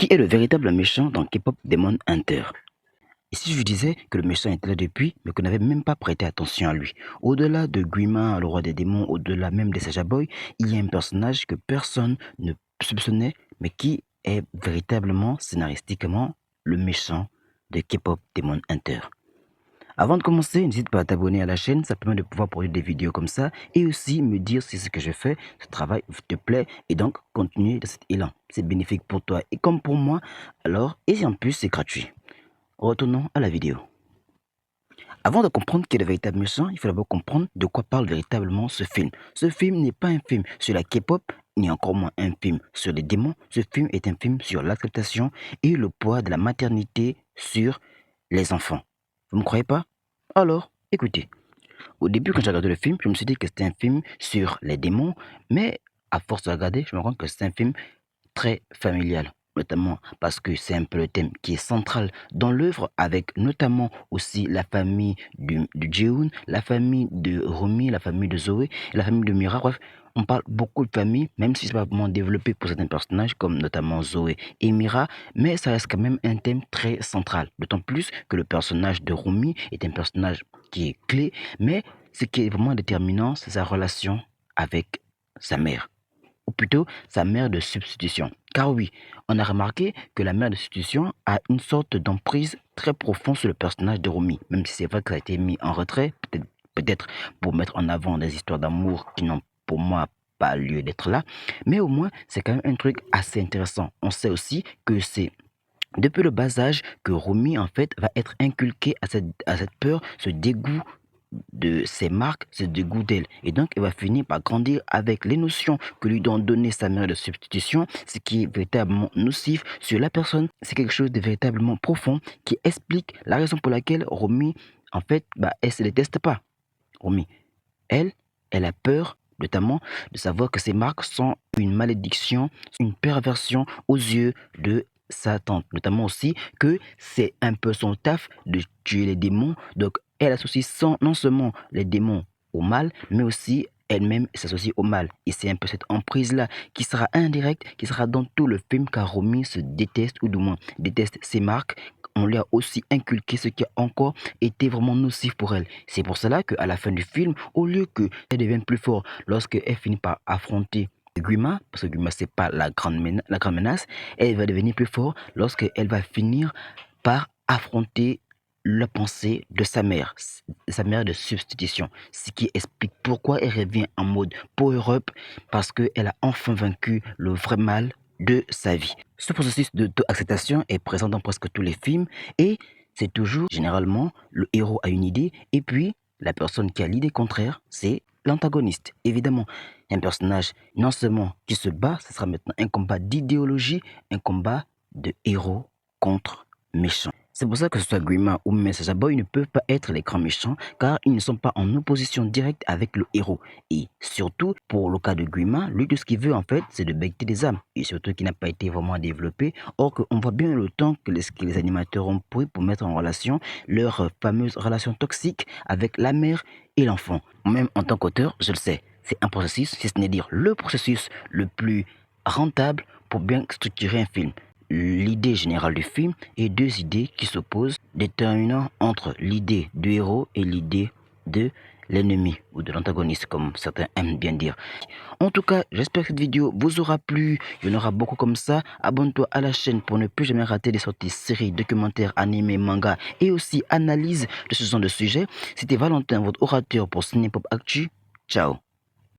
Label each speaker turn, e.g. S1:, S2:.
S1: Qui est le véritable méchant dans K-pop Demon Hunter? Et si je vous disais que le méchant était là depuis, mais qu'on n'avait même pas prêté attention à lui? Au-delà de Guima, le roi des démons, au-delà même des Saja Boy, il y a un personnage que personne ne soupçonnait, mais qui est véritablement, scénaristiquement, le méchant de K-pop Demon Hunter. Avant de commencer, n'hésite pas à t'abonner à la chaîne, ça permet de pouvoir produire des vidéos comme ça et aussi me dire si ce que je fais, ce travail te plaît et donc continuer dans cet élan. C'est bénéfique pour toi et comme pour moi, alors, et en plus c'est gratuit. Retournons à la vidéo. Avant de comprendre qui est le véritable méchant, il faut d'abord comprendre de quoi parle véritablement ce film. Ce film n'est pas un film sur la K-pop, ni encore moins un film sur les démons. Ce film est un film sur l'acceptation et le poids de la maternité sur les enfants. Vous ne me croyez pas? Alors, écoutez. Au début, quand j'ai regardé le film, je me suis dit que c'était un film sur les démons, mais à force de regarder, je me rends compte que c'est un film très familial, notamment parce que c'est un peu le thème qui est central dans l'œuvre, avec notamment aussi la famille du Jehoon, la famille de Rumi, la famille de Zoé, et la famille de Mira. Bref, on parle beaucoup de famille, même si c'est pas vraiment développé pour certains personnages, comme notamment Zoé et Mira, mais ça reste quand même un thème très central. D'autant plus que le personnage de Rumi est un personnage qui est clé, mais ce qui est vraiment déterminant, c'est sa relation avec sa mère, ou plutôt sa mère de substitution. Car oui, on a remarqué que la mère de substitution a une sorte d'emprise très profonde sur le personnage de Rumi, même si c'est vrai que ça a été mis en retrait, peut-être pour mettre en avant des histoires d'amour qui n'ont pour moi pas lieu d'être là, mais au moins c'est quand même un truc assez intéressant. On sait aussi que c'est depuis le bas âge que Rumi en fait va être inculqué à cette peur, ce dégoût de ses marques, ce dégoût d'elle. Et donc, elle va finir par grandir avec les notions que lui ont donné sa mère de substitution, ce qui est véritablement nocif sur la personne. C'est quelque chose de véritablement profond qui explique la raison pour laquelle Romy, en fait, elle se déteste pas. Romy, elle, elle a peur notamment de savoir que ces marques sont une malédiction, une perversion aux yeux de sa tante. Notamment aussi que c'est un peu son taf de tuer les démons. Donc elle associe non seulement les démons au mal, mais aussi elle-même s'associe au mal. Et c'est un peu cette emprise-là qui sera indirecte, qui sera dans tout le film, car Romy se déteste, ou du moins déteste ses marques. On lui a aussi inculqué ce qui a encore été vraiment nocif pour elle. C'est pour cela qu'à la fin du film, au lieu qu'elle devienne plus forte lorsqu'elle finit par affronter Guima, parce que Guima c'est pas la grande menace, elle va devenir plus forte lorsqu'elle va finir par affronter la pensée de sa mère de substitution, ce qui explique pourquoi elle revient en mode power-up, parce qu'elle a enfin vaincu le vrai mal de sa vie. Ce processus d'auto-acceptation est présent dans presque tous les films et c'est toujours, généralement, le héros a une idée et puis la personne qui a l'idée contraire, c'est l'antagoniste. Évidemment, un personnage non seulement qui se bat, ce sera maintenant un combat d'idéologie, un combat de héros contre méchant. C'est pour ça que ce soit Grima ou même Saja Boy ne peuvent pas être les grands méchants, car ils ne sont pas en opposition directe avec le héros. Et surtout, pour le cas de Grima, lui tout ce qu'il veut en fait, c'est de becter des âmes. Et surtout qui n'a pas été vraiment développé. Or qu'on voit bien le temps que les animateurs ont pris pour mettre en relation leur fameuse relation toxique avec la mère et l'enfant. Même en tant qu'auteur, je le sais, c'est un processus, si ce n'est dire le processus le plus rentable pour bien structurer un film. L'idée générale du film et deux idées qui s'opposent, déterminant entre l'idée du héros et l'idée de l'ennemi ou de l'antagoniste, comme certains aiment bien dire. En tout cas, j'espère que cette vidéo vous aura plu. Il y en aura beaucoup comme ça. Abonne-toi à la chaîne pour ne plus jamais rater des sorties séries, documentaires, animés, mangas et aussi analyse de ce genre de sujet. C'était Valentin, votre orateur pour Cinépop Actu. Ciao.